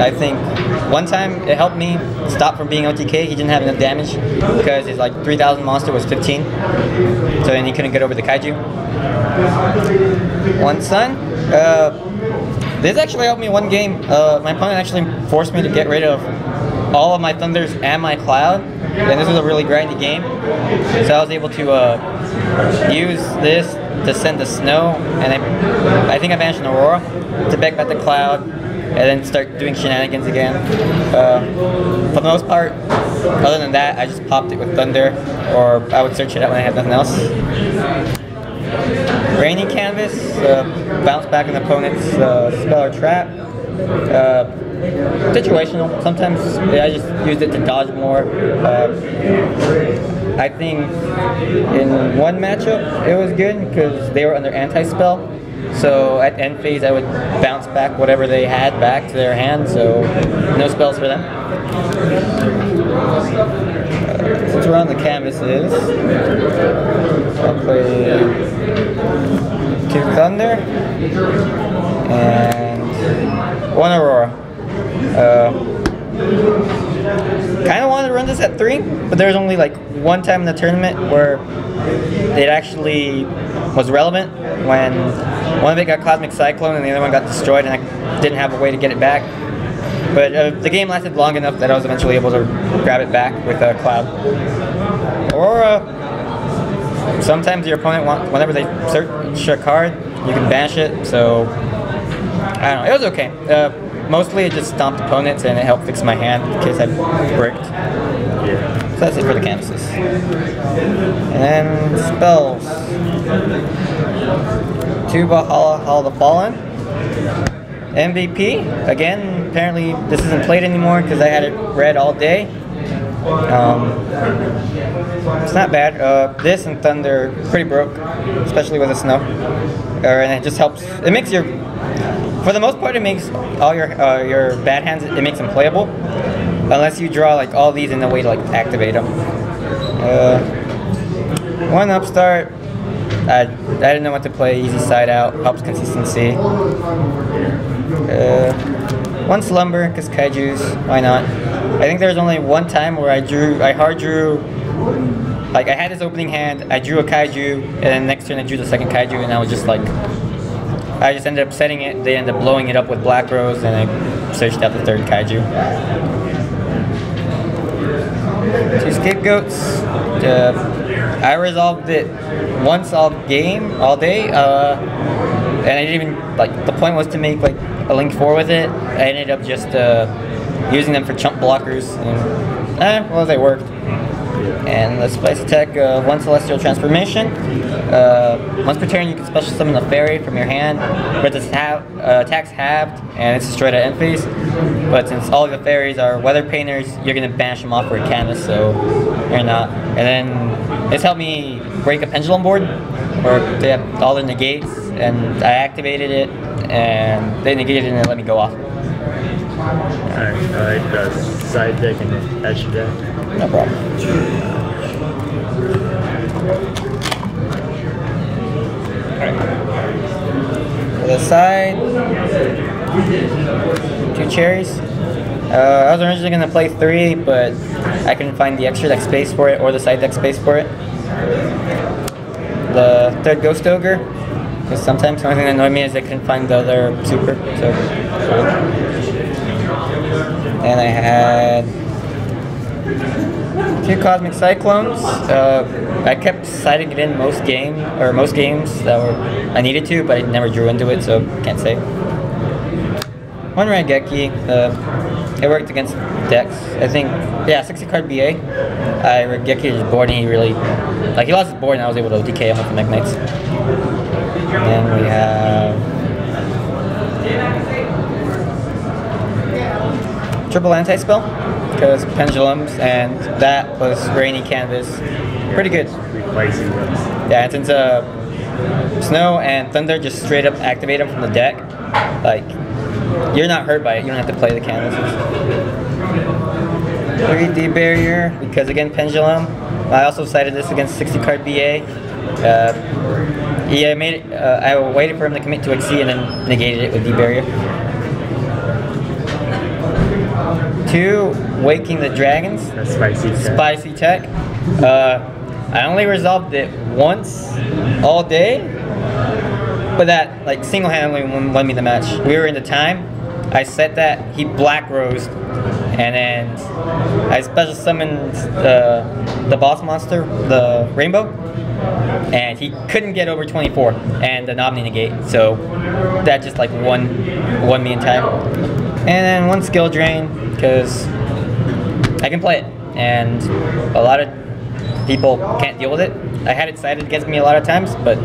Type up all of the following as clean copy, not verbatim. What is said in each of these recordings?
I think one time it helped me stop from being OTK. He didn't have enough damage because his like 3,000 monster was 15, so then he couldn't get over the kaiju. One sun. This actually helped me one game. My opponent actually forced me to get rid of all of my thunders and my cloud, and this was a really grindy game. So I was able to use this to send the snow, and I think I banished an Aurora to back back the cloud, and then start doing shenanigans again. For the most part, other than that, I just popped it with thunder, or I would search it out when I had nothing else. Rainy canvas, bounce back an opponent's spell or trap. Situational. Sometimes I just used it to dodge more. I think in one matchup it was good because they were under anti-spell. So at end phase I would bounce back whatever they had back to their hand, so no spells for them. Since we're on the canvases, I'll play 2 Thunder and 1 Aurora. Kind of wanted to run this at 3, but there was only like one time in the tournament where it actually was relevant, when one of it got Cosmic Cyclone and the other one got destroyed, and I didn't have a way to get it back. But the game lasted long enough that I was eventually able to grab it back with a Cloud. Or sometimes your opponent whenever they search a card, you can banish it. So I don't know, it was okay. Mostly it just stomped opponents and it helped fix my hand in case I bricked. So that's it for the canvases. And spells. 2 Valhalla, Hall of the Fallen. MVP, again, apparently this isn't played anymore because I had it read all day. It's not bad. This and Thunder pretty broke, especially with the snow. And it just helps, it makes your, for the most part it makes all your bad hands, it makes them playable. Unless you draw like all these in a way to like activate them. 1 Upstart. I didn't know what to play. Easy side out, helps consistency. 1 Slumber, because kaijus, why not? I think there was only one time where I hard drew, like I had this opening hand, I drew a kaiju, and then next turn I drew the second kaiju, and I was just like, I just ended up setting it, they ended up blowing it up with Black Rose, and I searched out the 3rd kaiju. 2 Scapegoats. I resolved it once all day, and I didn't even, like, the point was to make like a Link 4 with it. I ended up just using them for chump blockers, and well, they worked. And the Spice Attack, 1 Celestial Transformation. Once per turn you can special summon a fairy from your hand, but this attack's halved and it's destroyed at end phase. But since all of the fairies are Weather Painters, you're going to banish them off for a canvas, so you're not. And then this helped me break a pendulum board, where they have all the negates, and I activated it, and they negated it and it let me go off. Alright, side deck and edge deck. No problem. Alright. For the side, 2 cherries. I was originally going to play 3, but I couldn't find the extra deck space for it or the side deck space for it. The 3rd Ghost Ogre, because sometimes the only thing that annoyed me is I couldn't find the other super. So. And I had 2 Cosmic Cyclones. I kept siding it in most games that I needed to, but I never drew into it, so can't say. 1 Raigeki. It worked against decks. I think, yeah, 60 card BA. I Raigeki his board, and he really, like, he lost his board, and I was able to DK him with the Mekk-Knights. And we have triple anti-spell, because pendulums, and that plus rainy canvas, pretty good. Yeah, and since snow and thunder just straight up activate them from the deck, like, you're not hurt by it. You don't have to play the canvases. 3D barrier, because again pendulum. I also cited this against 60 card BA. Yeah, I waited for him to commit to XC and then negated it with D barrier. 2, Waking the Dragons. That's spicy tech. Spicy tech. I only resolved it once all day, but that like single-handedly won me the match. We were in the time. I set that, he black rosed, and then I special summoned the boss monster, the rainbow, and he couldn't get over 24 and the Omni negate, so that just like won me in time. And then 1 skill drain because I can play it, and a lot of people can't deal with it. I had it sided against me a lot of times, but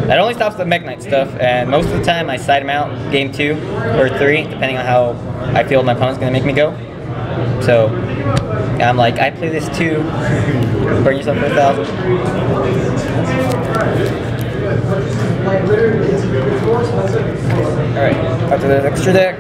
that only stops the Mekk-Knight stuff, and most of the time I side him out game 2 or 3, depending on how I feel my opponent's gonna make me go. So I'm like, I play this too. Burn yourself for 1,000. Alright, after this extra deck,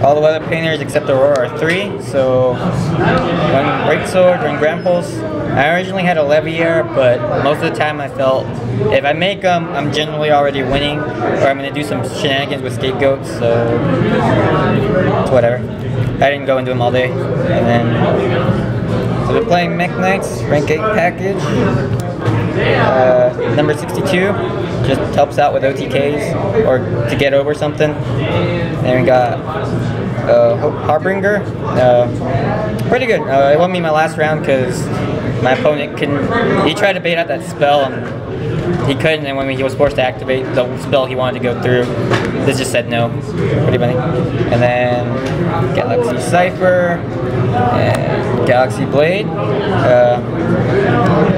all the weather painters except Aurora are 3, so 1 Break Sword, 1 Gramples. I originally had a Leviair, but most of the time I felt if I make them, I'm generally already winning, or I'm going to do some shenanigans with scapegoats, so it's whatever. I didn't go and do them all day. And then, so we're playing Mekk-Knight's Rank 8 package. Number 62, just helps out with OTKs, or to get over something. Then we got Harbinger, pretty good. It won me my last round because my opponent he tried to bait out that spell and he couldn't, and when he was forced to activate the spell he wanted to go through, this just said no. Pretty funny. And then Galaxy Cypher and Galaxy Blade.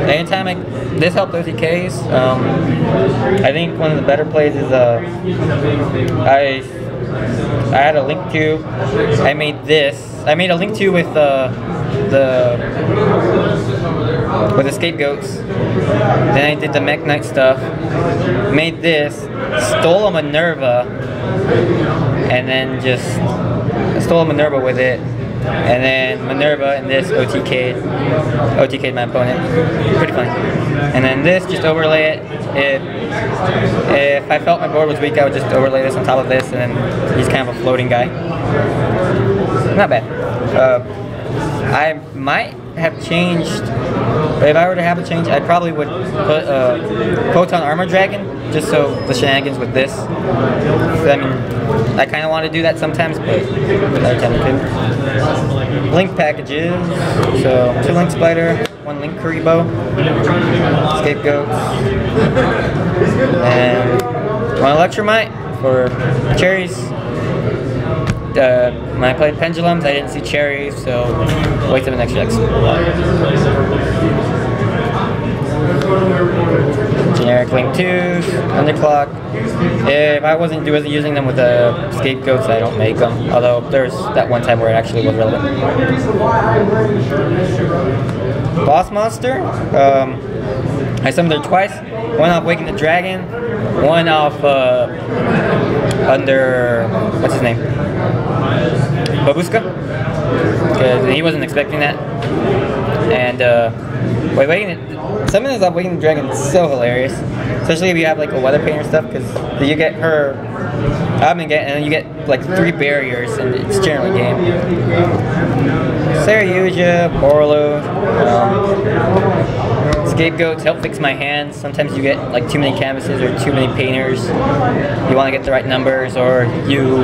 Anytime this helped OTKs. I think one of the better plays is I had a Link 2. I made this. I made a Link 2 with the scapegoats. Then I did the Mekk-Knight stuff. Made this. Stole a Minerva. And then just stole a Minerva with it. And then Minerva and this OTK'd my opponent. Pretty funny. And then this, just overlay it. If I felt my board was weak, I would just overlay this on top of this, and then he's kind of a floating guy. Not bad. I might have changed, if I were to have a change, I probably would put Photon Armor Dragon, just so the shenanigans with this. I mean, I kind of want to do that sometimes, but another time I couldn't. Link packages, so 2 Link Spider, 1 Link Kuriboh, Scapegoats, and 1 Electromite for cherries. When I played Pendulums, I didn't see cherries, so wait till the next decks. Generic Link 2s, Underclock. If I wasn't using them with the scapegoats, I don't make them. Although there's that one time where it actually was relevant. Boss Monster. I summoned her twice. 1 off Waking the Dragon. 1 off under what's his name? Babushka. Because he wasn't expecting that. And summoning off Waking the Dragon is so hilarious. Especially if you have like a Weather Painter stuff, because you get her and then you get like 3 barriers, and it's generally game. Saryuja, Borlo, Scapegoats help fix my hands. Sometimes you get like too many canvases or too many painters. You want to get the right numbers, or you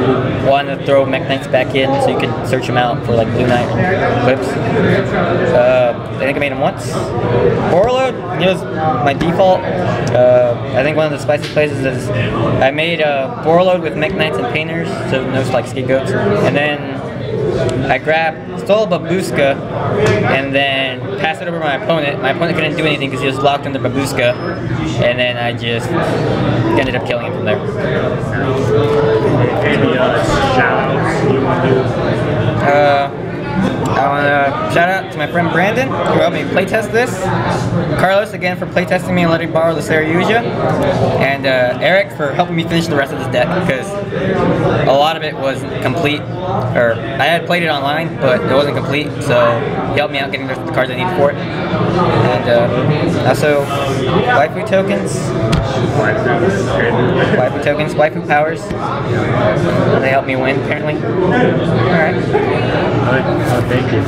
want to throw Mekk-Knights back in so you can search them out for like Blue Knight clips. I think I made him once. Borlo, he was my default. I think one of the spicy places is I made Borlo with Mekk-Knights and painters, so no like scapegoats, and then I stole a Babushka and then passed it over to my opponent. My opponent couldn't do anything because he was locked under Babushka, and then I just ended up killing him from there. Any shoutouts you want to do? I want to shout out to my friend Brandon, who helped me playtest this. Carlos, again, for playtesting me and letting me borrow the Saryuja. And Eric for helping me finish the rest of this deck, because a lot of it was complete. Or I had played it online, but it wasn't complete, so he helped me out getting the cards I needed for it. And also, waifu tokens. Waifu tokens, waifu powers. They helped me win, apparently. Alright. Oh, thank you.